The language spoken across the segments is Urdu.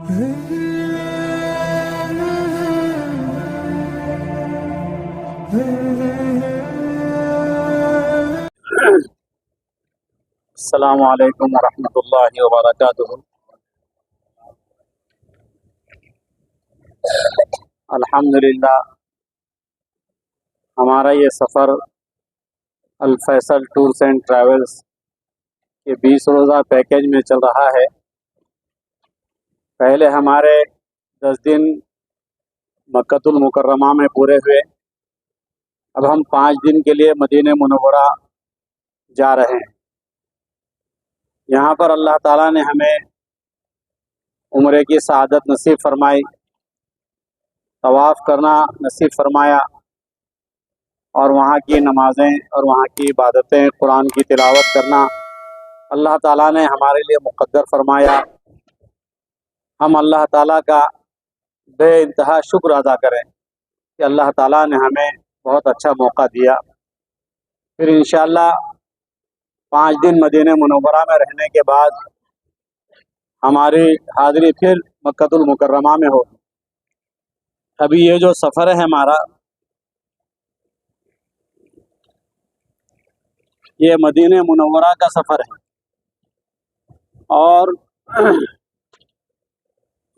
السلام علیکم ورحمۃ اللہ وبرکاتہ۔ الحمدللہ ہمارا یہ سفر الفیصل ٹورز اینڈ ٹریولز کے 20 روزہ پیکیج میں چل رہا ہے۔ پہلے ہمارے 10 دن مکۃ المکرمہ میں پورے ہوئے، اب ہم 5 دن کے لیے مدینہ منورہ جا رہے ہیں۔ یہاں پر اللہ تعالیٰ نے ہمیں عمرے کی سعادت نصیب فرمائی، طواف کرنا نصیب فرمایا، اور وہاں کی نمازیں اور وہاں کی عبادتیں، قرآن کی تلاوت کرنا اللہ تعالیٰ نے ہمارے لیے مقدر فرمایا۔ ہم اللہ تعالیٰ کا بے انتہا شکر ادا کریں کہ اللہ تعالیٰ نے ہمیں بہت اچھا موقع دیا۔ پھر انشاءاللہ 5 دن مدینہ منورہ میں رہنے کے بعد ہماری حاضری پھر مکۃ المکرمہ میں ہوگی۔ ابھی یہ جو سفر ہے ہمارا، یہ مدینہ منورہ کا سفر ہے، اور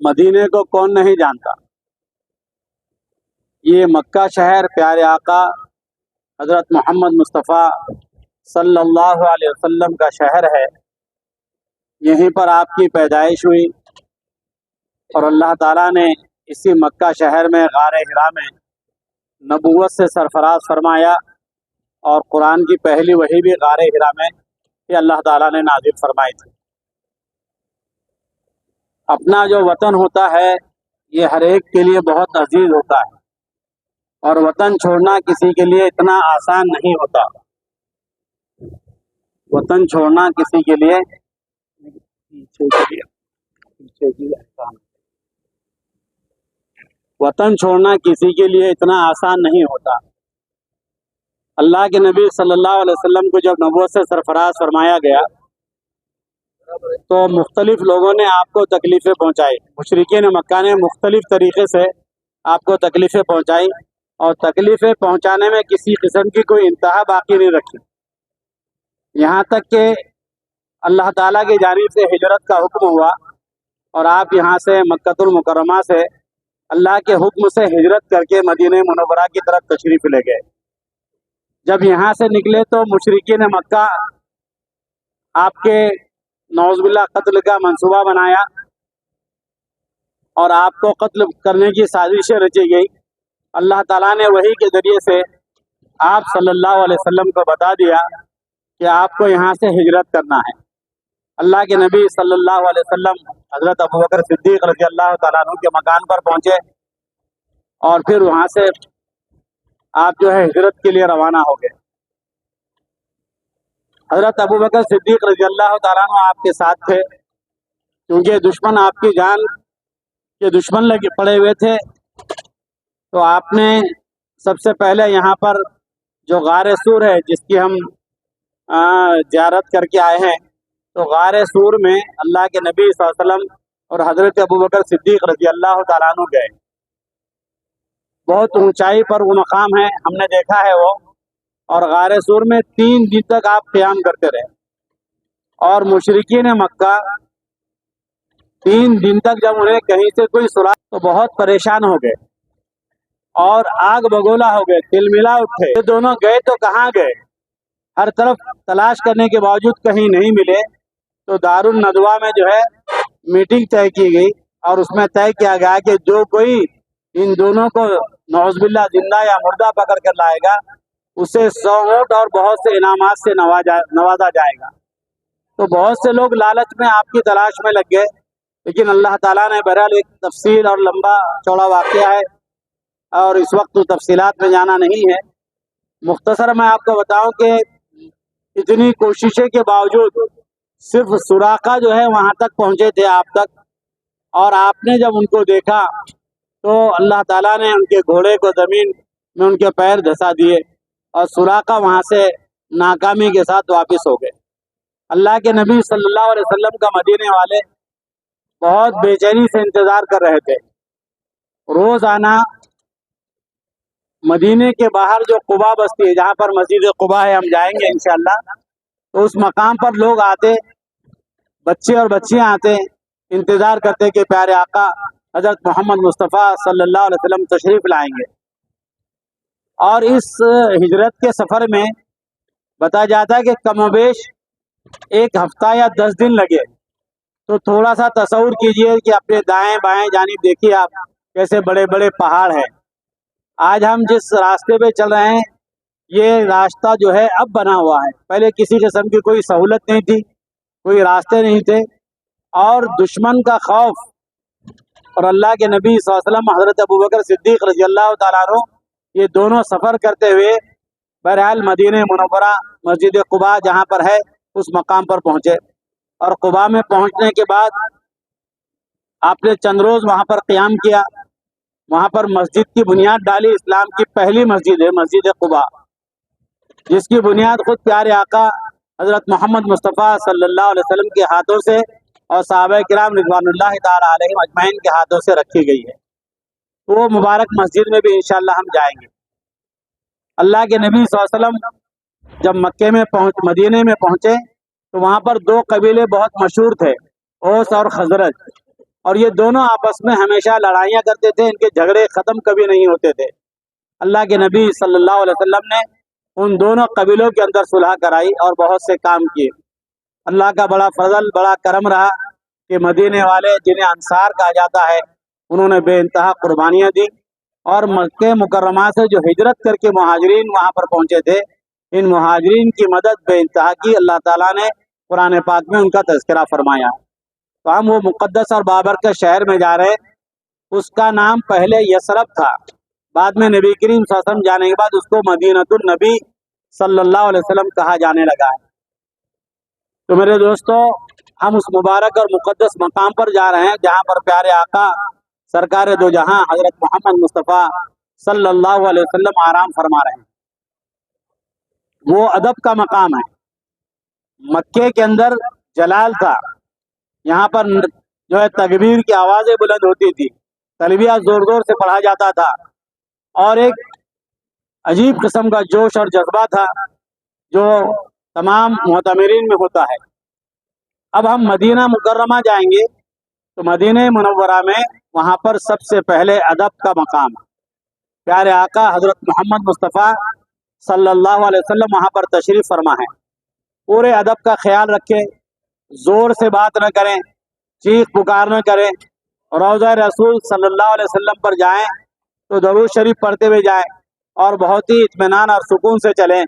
مدینہ کو کون نہیں جانتا۔ یہ مکہ شہر پیارے آقا حضرت محمد مصطفیٰ صلی اللہ علیہ وسلم کا شہر ہے۔ یہیں پر آپ کی پیدائش ہوئی، اور اللہ تعالیٰ نے اسی مکہ شہر میں غار حرا میں نبوت سے سرفراز فرمایا، اور قرآن کی پہلی وحی بھی غار حرا میں یہ اللہ تعالیٰ نے نازل فرمائی تھی۔ اپنا جو وطن ہوتا ہے یہ ہر ایک کے لیے بہت عزیز ہوتا ہے، اور وطن چھوڑنا کسی کے لیے اتنا آسان نہیں ہوتا۔ وطن چھوڑنا کسی کے لیے وطن چھوڑنا کسی کے لیے اتنا آسان نہیں ہوتا۔ اللہ کے نبی صلی اللہ علیہ وسلم کو جب نبوت سے سرفراز فرمایا گیا تو مختلف لوگوں نے آپ کو تکلیفیں پہنچائی۔ مشرکین مکہ نے مختلف طریقے سے آپ کو تکلیفیں پہنچائی، اور تکلیفیں پہنچانے میں کسی قسم کی کوئی انتہا باقی نہیں رکھی، یہاں تک کہ اللہ تعالیٰ کی جانب سے ہجرت کا حکم ہوا، اور آپ یہاں سے مکۃ المکرمہ سے اللہ کے حکم سے ہجرت کر کے مدینہ منورہ کی طرف تشریف لے گئے۔ جب یہاں سے نکلے تو مشرکین مکہ آپ کے نعوذ باللہ قتل کا منصوبہ بنایا، اور آپ کو قتل کرنے کی سازشیں رچی گئی۔ اللہ تعالیٰ نے وحی کے ذریعے سے آپ صلی اللہ علیہ وسلم کو بتا دیا کہ آپ کو یہاں سے ہجرت کرنا ہے۔ اللہ کے نبی صلی اللہ علیہ وسلم حضرت ابوبکر صدیق رضی اللہ تعالیٰ عنہ کے مکان پر پہنچے، اور پھر وہاں سے آپ جو ہے ہجرت کے لیے روانہ ہو گئے۔ حضرت ابوبکر صدیق رضی اللہ تعالیٰ عنہ آپ کے ساتھ تھے، کیونکہ دشمن آپ کی جان کے دشمن لگے پڑے ہوئے تھے۔ تو آپ نے سب سے پہلے یہاں پر جو غار سور ہے، جس کی ہم زیارت کر کے آئے ہیں، تو غار سور میں اللہ کے نبی صلی اللہ علیہ وسلم اور حضرت ابوبکر صدیق رضی اللہ تعالیٰ عنہ گئے۔ بہت اونچائی پر وہ مقام ہے، ہم نے دیکھا ہے وہ، اور غار سور میں 3 دن تک آپ قیام کرتے رہے، اور مشرکین مکہ 3 دن تک جب انہیں کہیں سے کوئی سراغ تو بہت پریشان ہو گئے، اور آگ بگولا ہو گئے، تل ملا اٹھے۔ یہ دونوں گئے تو کہاں گئے؟ ہر طرف تلاش کرنے کے باوجود کہیں نہیں ملے، تو دار الندوہ میں جو ہے میٹنگ طے کی گئی، اور اس میں طے کیا گیا کہ جو کوئی ان دونوں کو نعوذ باللہ زندہ یا مردہ پکڑ کر لائے گا، اسے 100 اونٹ اور بہت سے انعامات سے نوازا جائے گا۔ تو بہت سے لوگ لالچ میں آپ کی تلاش میں لگ گئے، لیکن اللہ تعالیٰ نے بہرحال ایک تفصیل اور لمبا چوڑا واقعہ ہے، اور اس وقت تو تفصیلات میں جانا نہیں ہے۔ مختصر میں آپ کو بتاؤں کہ اتنی کوششیں کے باوجود صرف سراقہ جو ہے وہاں تک پہنچے تھے آپ تک، اور آپ نے جب ان کو دیکھا تو اللہ تعالیٰ نے ان کے گھوڑے کو زمین میں ان کے پیر دھسا دیے، اور سراقہ وہاں سے ناکامی کے ساتھ واپس ہو گئے۔ اللہ کے نبی صلی اللہ علیہ وسلم کا مدینے والے بہت بےچینی سے انتظار کر رہے تھے۔ روزانہ مدینے کے باہر جو قبا بستی ہے، جہاں پر مسجد قبا ہے، ہم جائیں گے انشاءاللہ، تو اس مقام پر لوگ آتے، بچے اور بچیاں آتے، انتظار کرتے کہ پیارے آقا حضرت محمد مصطفیٰ صلی اللہ علیہ وسلم تشریف لائیں گے۔ اور اس ہجرت کے سفر میں بتایا جاتا ہے کہ کم و بیش ایک ہفتہ یا 10 دن لگے۔ تو تھوڑا سا تصور کیجئے کہ اپنے دائیں بائیں جانب دیکھیے آپ، کیسے بڑے بڑے پہاڑ ہیں۔ آج ہم جس راستے پہ چل رہے ہیں، یہ راستہ جو ہے اب بنا ہوا ہے، پہلے کسی قسم کی کوئی سہولت نہیں تھی، کوئی راستے نہیں تھے، اور دشمن کا خوف اور اللہ کے نبی صلی اللہ علیہ وسلم حضرت ابوبکر صدیق رضی اللہ تعالیٰ عنہ یہ دونوں سفر کرتے ہوئے بہرحال مدینہ منورہ مسجد قباء جہاں پر ہے اس مقام پر پہنچے۔ اور قباء میں پہنچنے کے بعد آپ نے چند روز وہاں پر قیام کیا، وہاں پر مسجد کی بنیاد ڈالی۔ اسلام کی پہلی مسجد ہے مسجد قباء، جس کی بنیاد خود پیارے آقا حضرت محمد مصطفیٰ صلی اللہ علیہ وسلم کے ہاتھوں سے اور صحابہ کرام رضوان اللہ تعالی علیہم اجمعین کے ہاتھوں سے رکھی گئی ہے۔ وہ مبارک مسجد میں بھی انشاءاللہ ہم جائیں گے۔ اللہ کے نبی صلی اللہ علیہ وسلم جب مکے میں مدینے میں پہنچے تو وہاں پر دو قبیلے بہت مشہور تھے، اوس اور خزرج، اور یہ دونوں آپس میں ہمیشہ لڑائیاں کرتے تھے، ان کے جھگڑے ختم کبھی نہیں ہوتے تھے۔ اللہ کے نبی صلی اللہ علیہ وسلم نے ان دونوں قبیلوں کے اندر صلح کرائی اور بہت سے کام کیے۔ اللہ کا بڑا فضل، بڑا کرم رہا کہ مدینے والے جنہیں انصار کہا جاتا ہے، انہوں نے بے انتہا قربانیاں دی، اور مکہ مکرمہ سے جو ہجرت کر کے مہاجرین وہاں پر پہنچے تھے، ان مہاجرین کی مدد بے انتہا کی۔ اللہ تعالیٰ نے قرآن پاک میں ان کا تذکرہ فرمایا۔ تو ہم وہ مقدس اور بابرکت شہر میں جا رہے ہیں۔ اس کا نام پہلے یثرب تھا، بعد میں نبی کریم صلی اللہ علیہ وسلم جانے کے بعد اس کو مدینۃ النبی صلی اللہ علیہ وسلم کہا جانے لگا ہے۔ تو میرے دوستو، ہم اس مبارک اور مقدس مقام پر جا رہے ہیں جہاں پر پیارے آقا سرکار دو جہاں حضرت محمد مصطفیٰ صلی اللہ علیہ وسلم آرام فرما رہے ہیں۔ وہ ادب کا مقام ہے۔ مکے کے اندر جلال تھا، یہاں پر جو ہے تکبیر کی آوازیں بلند ہوتی تھی، تلبیہ زور زور سے پڑھا جاتا تھا، اور ایک عجیب قسم کا جوش اور جذبہ تھا جو تمام معتمرین میں ہوتا ہے۔ اب ہم مدینہ مکرمہ جائیں گے تو مدینہ منورہ میں وہاں پر سب سے پہلے ادب کا مقام ہے۔ پیارے آقا حضرت محمد مصطفیٰ صلی اللہ علیہ وسلم وہاں پر تشریف فرما ہے۔ پورے ادب کا خیال رکھیں، زور سے بات نہ کریں، چیخ پکار نہ کریں، روضہ رسول صلی اللہ علیہ وسلم پر جائیں تو درود شریف پڑھتے ہوئے جائیں، اور بہت ہی اطمینان اور سکون سے چلیں۔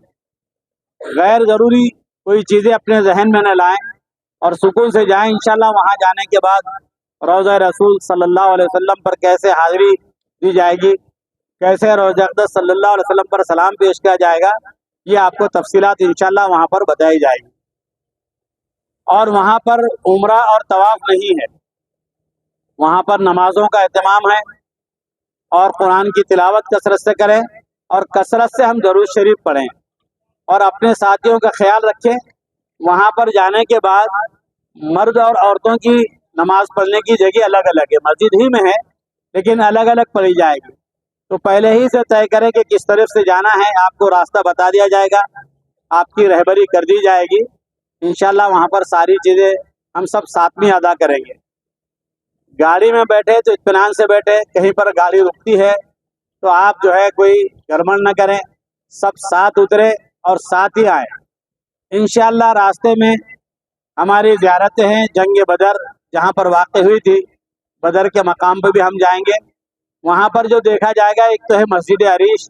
غیر ضروری کوئی چیزیں اپنے ذہن میں نہ لائیں اور سکون سے جائیں۔ انشاءاللہ وہاں جانے کے بعد روضہ رسول صلی اللہ علیہ وسلم پر کیسے حاضری دی جائے گی، کیسے روضہ اقدس صلی اللہ علیہ وسلم پر سلام پیش کیا جائے گا، یہ آپ کو تفصیلات انشاءاللہ وہاں پر بتائی جائے گی۔ اور وہاں پر عمرہ اور طواف نہیں ہے، وہاں پر نمازوں کا اہتمام ہے، اور قرآن کی تلاوت کثرت سے کریں، اور کثرت سے ہم درود شریف پڑھیں، اور اپنے ساتھیوں کا خیال رکھیں۔ وہاں پر جانے کے بعد مرد اور عورتوں کی نماز پڑھنے کی جگہ الگ الگ ہے، مسجد ہی میں ہے لیکن الگ الگ پڑھی جائے گی۔ تو پہلے ہی سے طے کریں کہ کس طرف سے جانا ہے، آپ کو راستہ بتا دیا جائے گا، آپ کی رہبری کر دی جائے گی۔ انشاءاللہ وہاں پر ساری چیزیں ہم سب ساتھ میں ادا کریں گے۔ گاڑی میں بیٹھے تو اطمینان سے بیٹھے، کہیں پر گاڑی رکتی ہے تو آپ جو ہے کوئی گڑبڑ نہ کریں، سب ساتھ اترے اور ساتھ ہی آئیں۔ انشاءاللہ راستے میں ہماری زیارتیں ہیں، جنگ بدر جہاں پر واقع ہوئی تھی، بدر کے مقام پہ بھی ہم جائیں گے۔ وہاں پر جو دیکھا جائے گا، ایک تو ہے مسجد عریش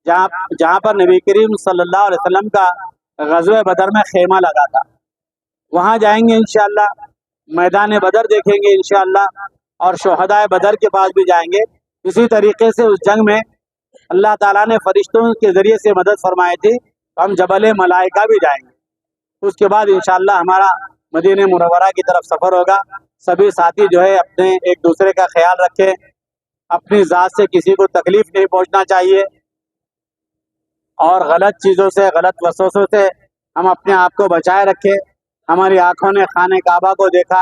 جہاں پر نبی کریم صلی اللہ علیہ وسلم کا غزوہ بدر میں خیمہ لگا تھا، وہاں جائیں گے انشاءاللہ۔ میدان بدر دیکھیں گے انشاءاللہ، اور شہدائے بدر کے پاس بھی جائیں گے۔ اسی طریقے سے اس جنگ میں اللہ تعالیٰ نے فرشتوں کے ذریعے سے مدد فرمائی تھی، ہم جبل ملائکہ بھی جائیں گے۔ اس کے بعد انشاءاللہ ہمارا مدینہ منورہ کی طرف سفر ہوگا۔ سبھی ساتھی جو ہے اپنے ایک دوسرے کا خیال رکھیں، اپنی ذات سے کسی کو تکلیف نہیں پہنچنا چاہیے، اور غلط چیزوں سے، غلط وسوسوں سے ہم اپنے آپ کو بچائے رکھیں۔ ہماری آنکھوں نے خانہ کعبہ کو دیکھا،